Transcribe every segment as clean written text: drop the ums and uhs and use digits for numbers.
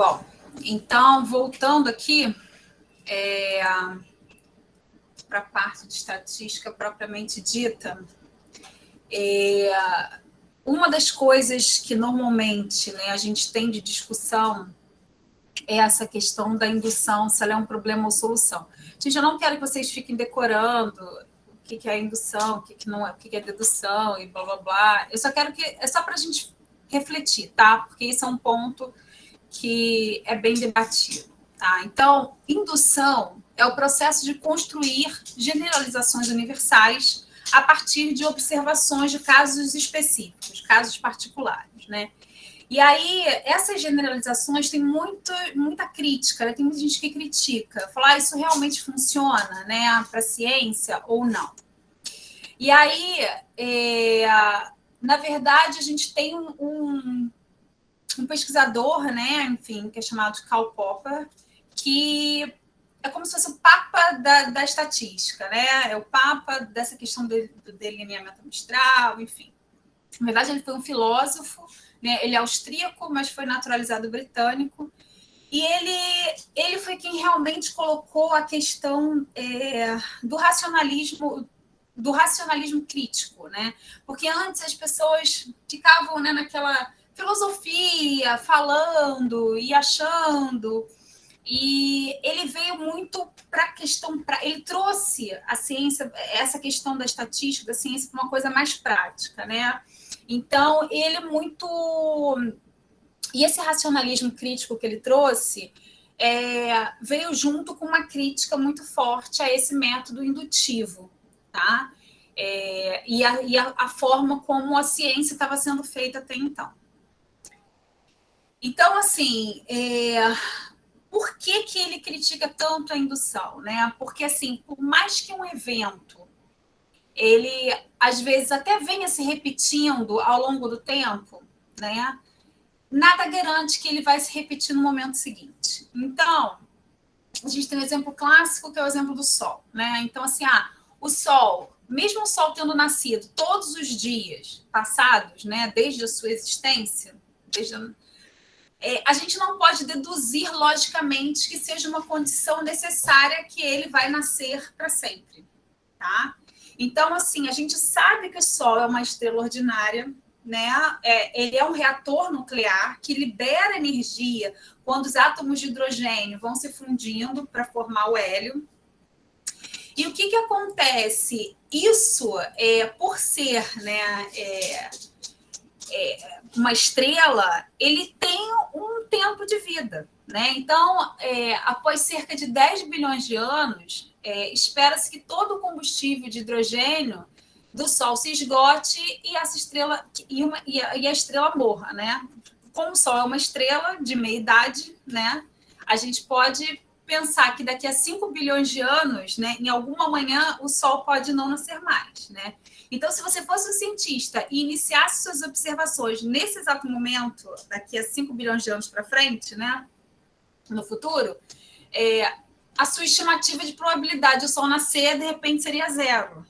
Bom, então, voltando aqui para a parte de estatística propriamente dita, uma das coisas que normalmente, né, a gente tem de discussão é essa questão da indução, se ela é um problema ou solução. Gente, eu não quero que vocês fiquem decorando o que é indução, o que não é, o que é dedução e blá blá blá. Eu só quero que é só para a gente refletir, tá? Porque isso é um ponto que é bem debatido, tá? Então, indução é o processo de construir generalizações universais a partir de observações de casos específicos, casos particulares, né? E aí, essas generalizações têm muita crítica, né? Tem muita gente que critica, falar isso realmente funciona, né, para a ciência ou não. E aí, na verdade, a gente tem um pesquisador, né, enfim, que é chamado de Karl Popper, que é como se fosse o papa da estatística, né? É o papa dessa questão do delineamento amostral, enfim. Na verdade, ele foi um filósofo, né? Ele é austríaco, mas foi naturalizado britânico. E ele foi quem realmente colocou a questão do racionalismo crítico, né? Porque antes as pessoas ficavam, né, naquela filosofia, falando e achando. E ele veio muito para a questão, ele trouxe a ciência, essa questão da estatística, da ciência, para uma coisa mais prática, né? Então, ele muito. E esse racionalismo crítico que ele trouxe veio junto com uma crítica muito forte a esse método indutivo, tá? E a forma como a ciência estava sendo feita até então. Então, assim, por que ele critica tanto a indução, né? Porque, assim, por mais que um evento ele, às vezes, até venha se repetindo ao longo do tempo, né? Nada garante que ele vai se repetir no momento seguinte. Então, a gente tem um exemplo clássico, que é o exemplo do Sol, né? Então, assim, o Sol, mesmo o Sol tendo nascido todos os dias passados, né, desde a sua existência, a gente não pode deduzir logicamente que seja uma condição necessária que ele vai nascer para sempre, tá? Então, assim, a gente sabe que o Sol é uma estrela ordinária, né? Ele é um reator nuclear que libera energia quando os átomos de hidrogênio vão se fundindo para formar o hélio. E o que acontece? Isso, por ser, né, uma estrela, ele tem um tempo de vida, né? Então, após cerca de 10 bilhões de anos, espera-se que todo o combustível de hidrogênio do Sol se esgote e essa estrela e a estrela morra, né? Como o Sol é uma estrela de meia idade, né? A gente pode pensar que daqui a 5 bilhões de anos, né, em alguma manhã, o Sol pode não nascer mais, né? Então, se você fosse um cientista e iniciasse suas observações nesse exato momento, daqui a 5 bilhões de anos para frente, né, no futuro, a sua estimativa de probabilidade do Sol nascer, de repente, seria zero.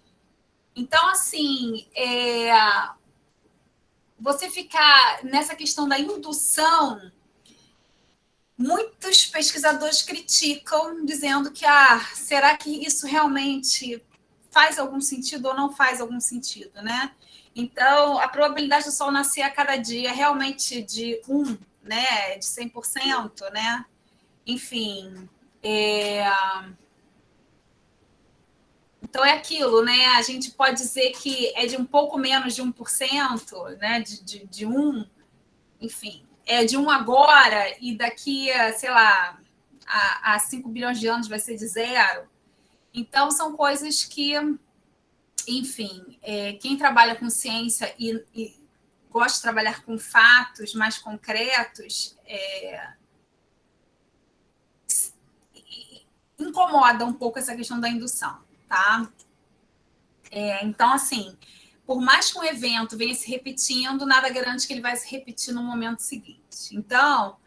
Então, assim, você ficar nessa questão da indução, muitos pesquisadores criticam, dizendo que, será que isso realmente faz algum sentido ou não faz algum sentido, né? Então, a probabilidade do Sol nascer a cada dia é realmente de 1, né? De 100%, né? Enfim, então é aquilo, né? A gente pode dizer que é de um pouco menos de 1%, né? De 1, enfim, é de 1 agora e daqui a, sei lá, a 5 bilhões de anos vai ser de 0. Então, são coisas que, enfim, quem trabalha com ciência e gosta de trabalhar com fatos mais concretos, incomoda um pouco essa questão da indução, tá? Então, assim, por mais que um evento venha se repetindo, nada garante que ele vai se repetir no momento seguinte. Então,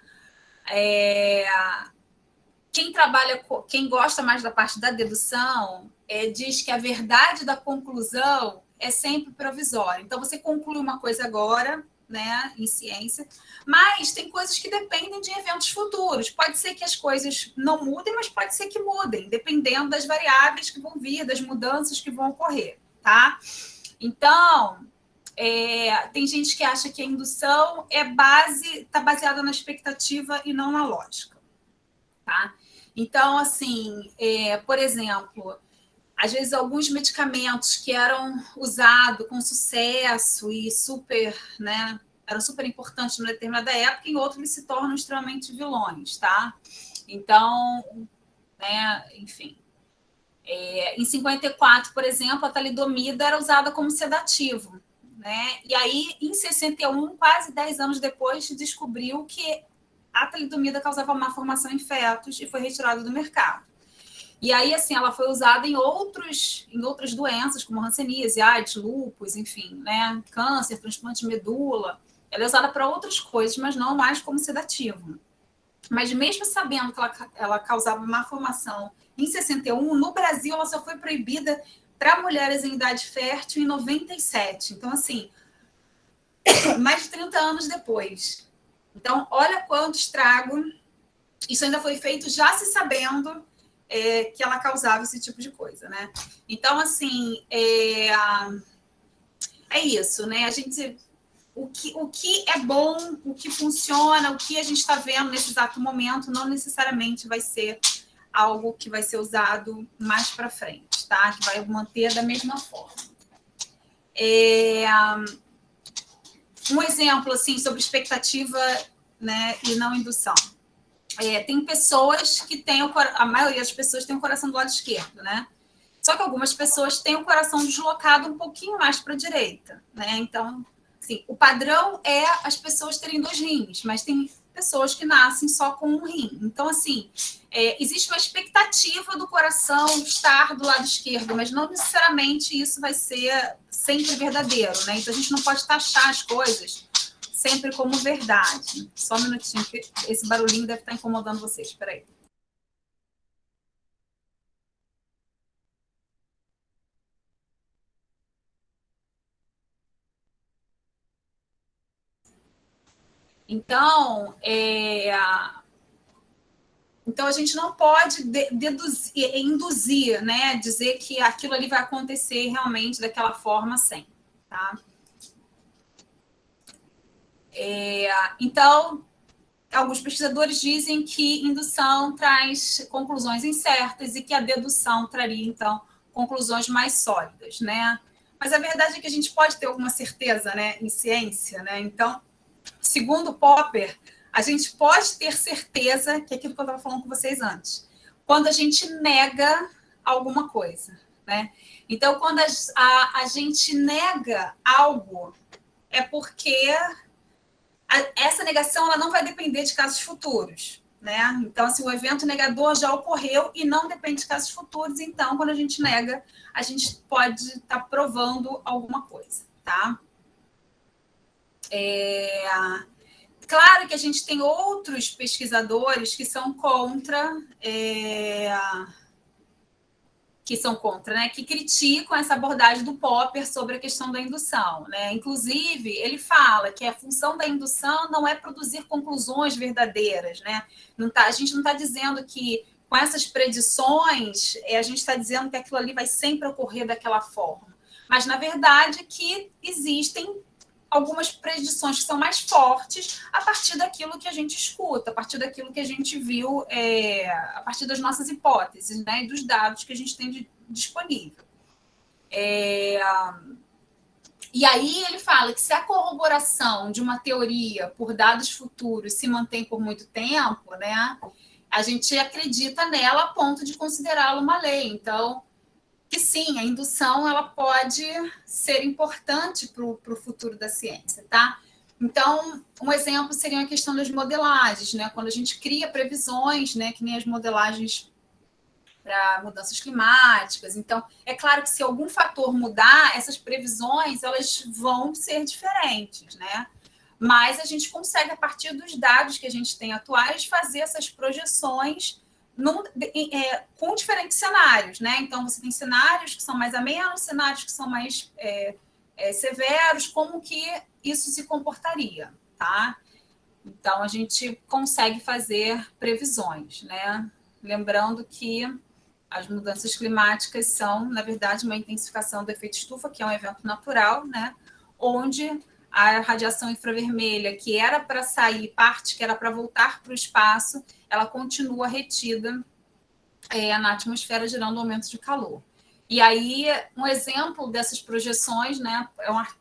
quem gosta mais da parte da dedução, diz que a verdade da conclusão é sempre provisória. Então, você conclui uma coisa agora, né, em ciência, mas tem coisas que dependem de eventos futuros. Pode ser que as coisas não mudem, mas pode ser que mudem, dependendo das variáveis que vão vir, das mudanças que vão ocorrer, tá? Então, tem gente que acha que a indução está baseada na expectativa e não na lógica, tá? Então, assim, por exemplo, às vezes alguns medicamentos que eram usados com sucesso e super, né, eram super importantes numa determinada época, em outros eles se tornam extremamente vilões, tá? Então, né, enfim. Em 54, por exemplo, a talidomida era usada como sedativo, né? E aí, em 61, quase 10 anos depois, descobriu que a talidomida causava má formação em fetos e foi retirada do mercado. E aí, assim, ela foi usada em outras doenças, como hanseníase, AIDS, lúpus, enfim, né? Câncer, transplante de medula. Ela é usada para outras coisas, mas não mais como sedativo. Mas mesmo sabendo que ela causava má formação em 61, no Brasil ela só foi proibida para mulheres em idade fértil em 97. Então, assim, mais de 30 anos depois. Então, olha quanto estrago. Isso ainda foi feito já se sabendo que ela causava esse tipo de coisa, né? Então, assim, é isso, né? A gente, o que é bom, o que funciona, o que a gente está vendo nesse exato momento, não necessariamente vai ser algo que vai ser usado mais para frente, tá? Que vai manter da mesma forma. Um exemplo, assim, sobre expectativa, né, e não indução. Tem pessoas que têm a maioria das pessoas tem o coração do lado esquerdo, né? Só que algumas pessoas têm o coração deslocado um pouquinho mais para a direita, né? Então, assim, o padrão é as pessoas terem 2 rins, mas tem pessoas que nascem só com um rim. Então, assim, existe uma expectativa do coração estar do lado esquerdo, mas não necessariamente isso vai ser sempre verdadeiro, né? Então, a gente não pode taxar as coisas sempre como verdade. Só um minutinho, que esse barulhinho deve estar incomodando vocês. Espera aí. Então, então a gente não pode induzir, né? Dizer que aquilo ali vai acontecer realmente daquela forma sempre, tá? Então, alguns pesquisadores dizem que indução traz conclusões incertas e que a dedução traria, então, conclusões mais sólidas, né? Mas a verdade é que a gente pode ter alguma certeza, né, em ciência, né? Então, segundo Popper, a gente pode ter certeza que é aquilo que eu estava falando com vocês antes, quando a gente nega alguma coisa, né? Então, quando a gente nega algo, é porque essa negação ela não vai depender de casos futuros, né? Então, se o evento negador já ocorreu e não depende de casos futuros, então, quando a gente nega, a gente pode estar provando alguma coisa, tá? Claro que a gente tem outros pesquisadores que são contra, né, que criticam essa abordagem do Popper sobre a questão da indução, né? Inclusive, ele fala que a função da indução não é produzir conclusões verdadeiras, né? A gente não está dizendo que com essas predições a gente está dizendo que aquilo ali vai sempre ocorrer daquela forma, mas na verdade que existem algumas predições que são mais fortes a partir daquilo que a gente escuta, a partir daquilo que a gente viu, a partir das nossas hipóteses, né, e dos dados que a gente tem disponível. E aí ele fala que se a corroboração de uma teoria por dados futuros se mantém por muito tempo, né, a gente acredita nela a ponto de considerá-la uma lei. Então, que sim, a indução ela pode ser importante para o futuro da ciência, tá? Então, um exemplo seria a questão das modelagens, né? Quando a gente cria previsões, né? Que nem as modelagens para mudanças climáticas. Então, é claro que se algum fator mudar, essas previsões elas vão ser diferentes, né? Mas a gente consegue, a partir dos dados que a gente tem atuais, fazer essas projeções com diferentes cenários, né? Então, você tem cenários que são mais amenos, cenários que são mais severos, como que isso se comportaria, tá? Então, a gente consegue fazer previsões, né? Lembrando que as mudanças climáticas são, na verdade, uma intensificação do efeito estufa, que é um evento natural, né? Onde a radiação infravermelha, que era para sair, parte que era para voltar para o espaço, ela continua retida na atmosfera, gerando aumento de calor. E aí, um exemplo dessas projeções, né?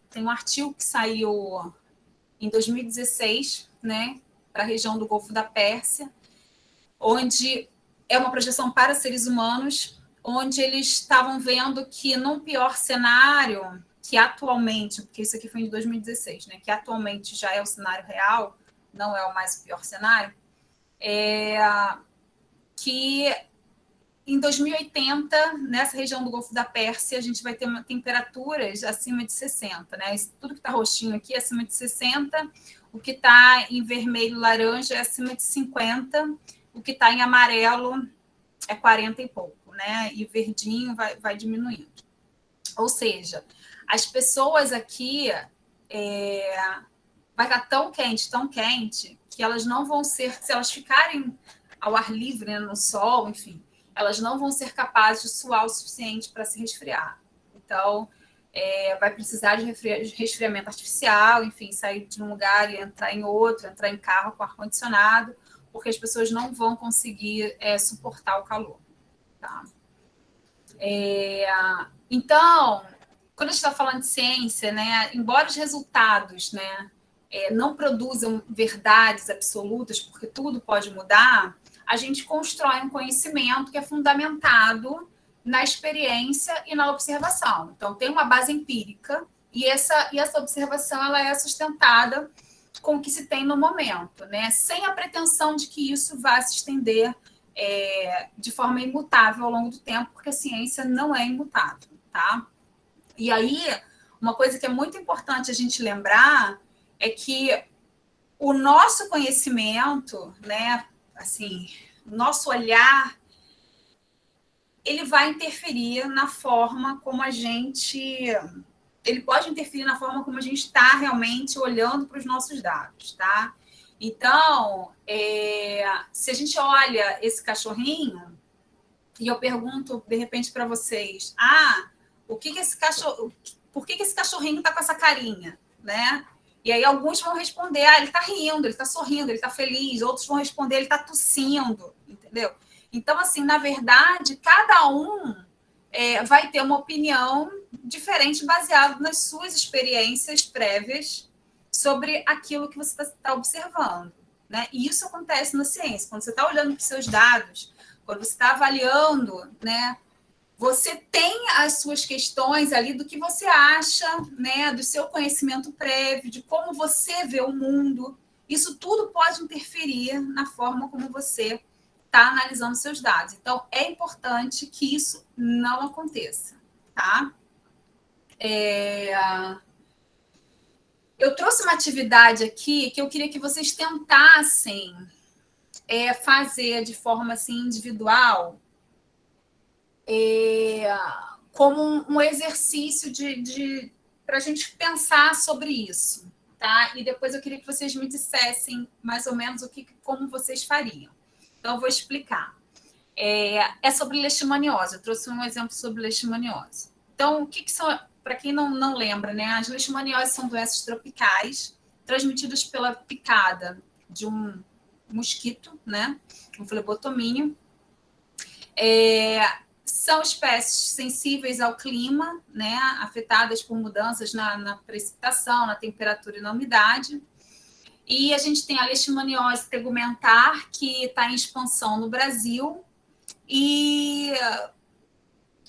Tem um artigo que saiu em 2016, né? Para a região do Golfo da Pérsia, onde é uma projeção para seres humanos, onde eles estavam vendo que, num pior cenário, que atualmente, porque isso aqui foi em 2016, né, que atualmente já é o cenário real, não é o mais pior cenário, que em 2080, nessa região do Golfo da Pérsia, a gente vai ter temperaturas acima de 60, né? Tudo que está roxinho aqui é acima de 60, o que está em vermelho, laranja é acima de 50, o que está em amarelo é 40 e pouco, né? E verdinho vai diminuindo. Ou seja, as pessoas aqui vai estar tão quente, que elas não vão ser, se elas ficarem ao ar livre, né, no sol, enfim, elas não vão ser capazes de suar o suficiente para se resfriar. Então, vai precisar de resfriamento artificial, enfim, sair de um lugar e entrar em outro, entrar em carro com ar-condicionado, porque as pessoas não vão conseguir suportar o calor. Tá? Então, quando a gente está falando de ciência, né, embora os resultados, né, não produzam verdades absolutas, porque tudo pode mudar, a gente constrói um conhecimento que é fundamentado na experiência e na observação. Então, tem uma base empírica e essa observação ela é sustentada com o que se tem no momento, né? Sem a pretensão de que isso vá se estender de forma imutável ao longo do tempo, porque a ciência não é imutável, tá? E aí, uma coisa que é muito importante a gente lembrar é que o nosso conhecimento, né, assim, nosso olhar, ele vai interferir na forma como a gente... Ele pode interferir na forma como a gente está realmente olhando para os nossos dados, tá? Então, se a gente olha esse cachorrinho, e eu pergunto, de repente, para vocês, por que esse cachorrinho está com essa carinha, né? E aí alguns vão responder, ele está rindo, ele está sorrindo, ele está feliz. Outros vão responder, ele está tossindo, entendeu? Então, assim, na verdade, cada um vai ter uma opinião diferente baseado nas suas experiências prévias sobre aquilo que você está observando, né? E isso acontece na ciência. Quando você está olhando para os seus dados, quando você está avaliando, né? Você tem as suas questões ali do que você acha, né, do seu conhecimento prévio, de como você vê o mundo. Isso tudo pode interferir na forma como você está analisando seus dados. Então, é importante que isso não aconteça, tá? Eu trouxe uma atividade aqui que eu queria que vocês tentassem fazer de forma assim, individual, como um exercício para a gente pensar sobre isso, tá? E depois eu queria que vocês me dissessem mais ou menos como vocês fariam. Então, eu vou explicar. É sobre leishmaniose. Eu trouxe um exemplo sobre leishmaniose. Então, o que são, para quem não lembra, né? As leishmanioses são doenças tropicais transmitidas pela picada de um mosquito, né? Um flebotomínio. São espécies sensíveis ao clima, né, afetadas por mudanças na precipitação, na temperatura e na umidade. E a gente tem a leishmaniose tegumentar, que está em expansão no Brasil, e,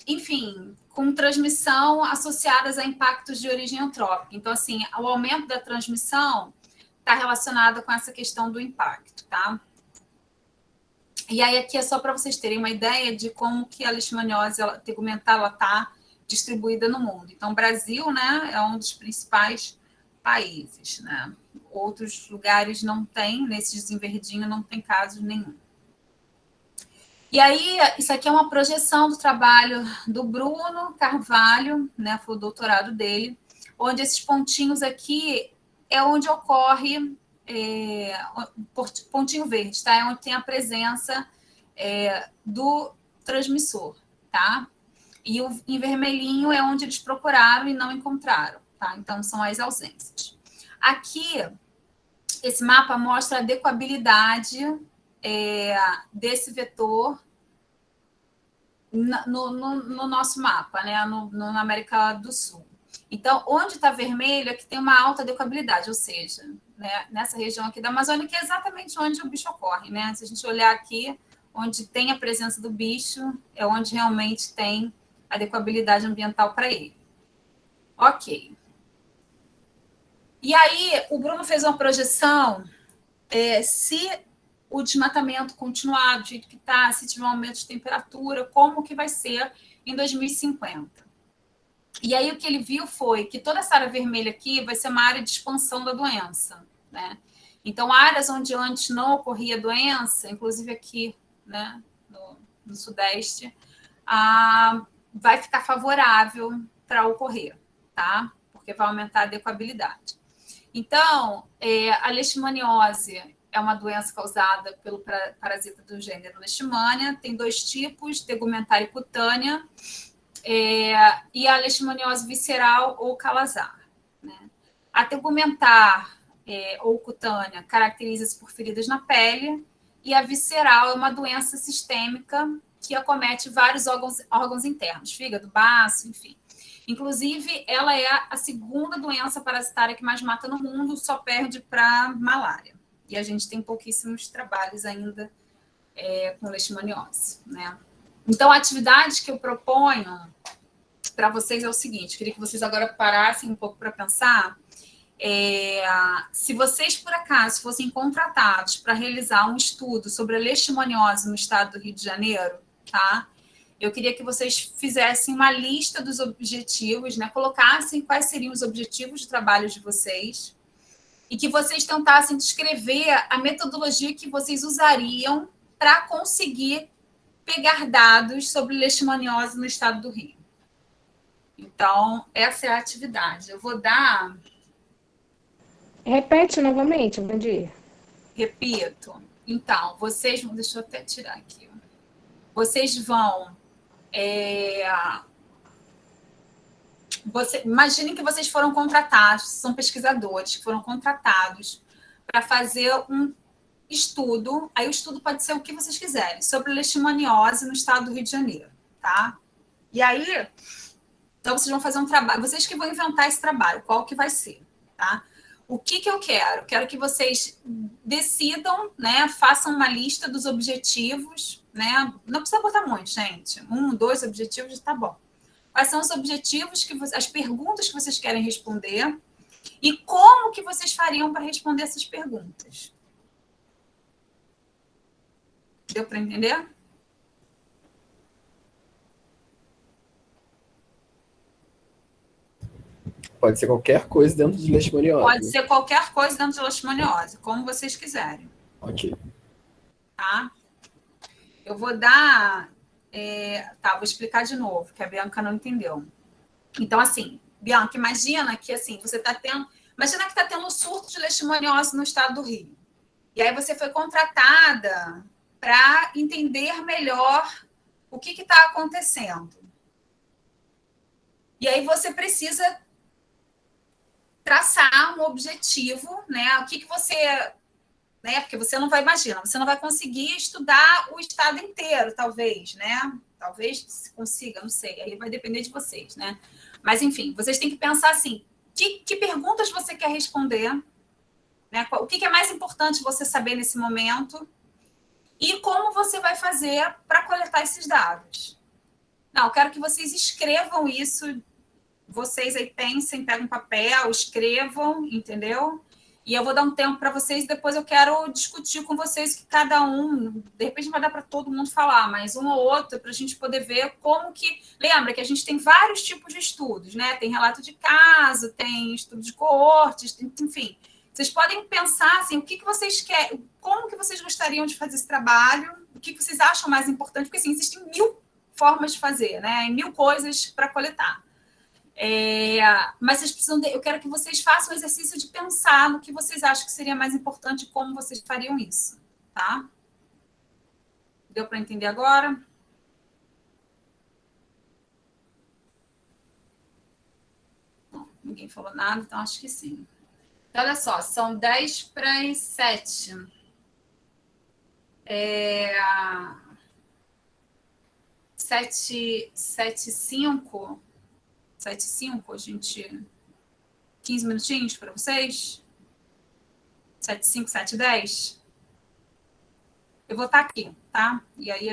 enfim, com transmissão associadas a impactos de origem antrópica. Então, assim, o aumento da transmissão está relacionado com essa questão do impacto, tá? E aí aqui é só para vocês terem uma ideia de como que a leishmaniose tegumentar está distribuída no mundo. Então, o Brasil, né, é um dos principais países, né? Outros lugares não tem, nesses em verdinho não tem casos nenhum. E aí, isso aqui é uma projeção do trabalho do Bruno Carvalho, né, foi o doutorado dele, onde esses pontinhos aqui é onde ocorre pontinho verde, tá? É onde tem a presença do transmissor, tá? E em vermelhinho é onde eles procuraram e não encontraram, tá? Então, são as ausências. Aqui, esse mapa mostra a adequabilidade desse vetor no nosso mapa, né? Na América do Sul. Então, onde está vermelho é que tem uma alta adequabilidade, ou seja, né, nessa região aqui da Amazônia, que é exatamente onde o bicho ocorre, né? Se a gente olhar aqui, onde tem a presença do bicho, é onde realmente tem adequabilidade ambiental para ele. Ok. E aí, o Bruno fez uma projeção, se o desmatamento continuar do jeito que está, se tiver um aumento de temperatura, como que vai ser em 2050. E aí o que ele viu foi que toda essa área vermelha aqui vai ser uma área de expansão da doença, né? Então, áreas onde antes não ocorria doença, inclusive aqui, né, no Sudeste, vai ficar favorável para ocorrer, tá? Porque vai aumentar a adequabilidade. Então, a leishmaniose é uma doença causada pelo parasita do gênero Leishmania, tem 2 tipos, tegumentar e cutânea, e a leishmaniose visceral ou calazar, né? A tegumentar ou cutânea caracteriza-se por feridas na pele, e a visceral é uma doença sistêmica que acomete vários órgãos internos, fígado, baço, enfim. Inclusive, ela é a segunda doença parasitária que mais mata no mundo, só perde para malária. E a gente tem pouquíssimos trabalhos ainda com leishmaniose, né? Então, a atividade que eu proponho para vocês é o seguinte, queria que vocês agora parassem um pouco para pensar. Se vocês, por acaso, fossem contratados para realizar um estudo sobre a leishmaniose no estado do Rio de Janeiro, tá? Eu queria que vocês fizessem uma lista dos objetivos, né? Colocassem quais seriam os objetivos de trabalho de vocês e que vocês tentassem descrever a metodologia que vocês usariam para conseguir pegar dados sobre leishmaniose no estado do Rio. Então, essa é a atividade. Eu vou dar... Repete novamente, Vandir. Repito. Então, vocês vão... Deixa eu até tirar aqui. Vocês vão... Imaginem que vocês foram contratados, são pesquisadores que foram contratados para fazer um estudo, aí o estudo pode ser o que vocês quiserem, sobre leishmaniose no estado do Rio de Janeiro, tá? E aí, então vocês vão fazer um trabalho, vocês que vão inventar esse trabalho, qual que vai ser, tá? O que eu quero? Quero que vocês decidam, né, façam uma lista dos objetivos, né? Não precisa botar muito, gente. 1, 2 objetivos, tá bom. Quais são os objetivos, as perguntas que vocês querem responder e como que vocês fariam para responder essas perguntas. Deu para entender? Pode ser qualquer coisa dentro de leishmaniose. Pode ser qualquer coisa dentro de leishmaniose, como vocês quiserem. Ok. Tá? Eu vou dar... vou explicar de novo, que a Bianca não entendeu. Então, assim, Bianca, imagina que assim, você está tendo... Imagina que está tendo um surto de leishmaniose no estado do Rio. E aí você foi contratada para entender melhor o que está acontecendo. E aí você precisa traçar um objetivo, né? O que você... Né? Porque você não vai, imagina, você não vai conseguir estudar o estado inteiro, talvez, né? Talvez consiga, não sei, aí vai depender de vocês, né? Mas, enfim, vocês têm que pensar assim, que perguntas você quer responder, né? O que é mais importante você saber nesse momento e como você vai fazer para coletar esses dados. Não, eu quero que vocês escrevam isso, vocês aí pensem, peguem um papel, escrevam, entendeu? E eu vou dar um tempo para vocês e depois eu quero discutir com vocês que cada um, de repente não vai dar para todo mundo falar, mas um ou outro, para a gente poder ver como que... Lembra que a gente tem vários tipos de estudos, né? Tem relato de caso, tem estudo de coortes, enfim. Vocês podem pensar assim, o que vocês querem, como que vocês gostariam de fazer esse trabalho, o que vocês acham mais importante, porque assim, existem 1000 formas de fazer, né? E 1000 coisas para coletar. Mas vocês precisam eu quero que vocês façam o exercício de pensar no que vocês acham que seria mais importante e como vocês fariam isso, tá? Deu para entender agora? Não, ninguém falou nada, então acho que sim. Então, olha só, são 10 para as 7. 7h05, a gente... 15 minutinhos para vocês? 7h05, 7h10? Eu vou estar aqui, tá? E aí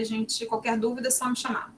qualquer dúvida é só me chamar.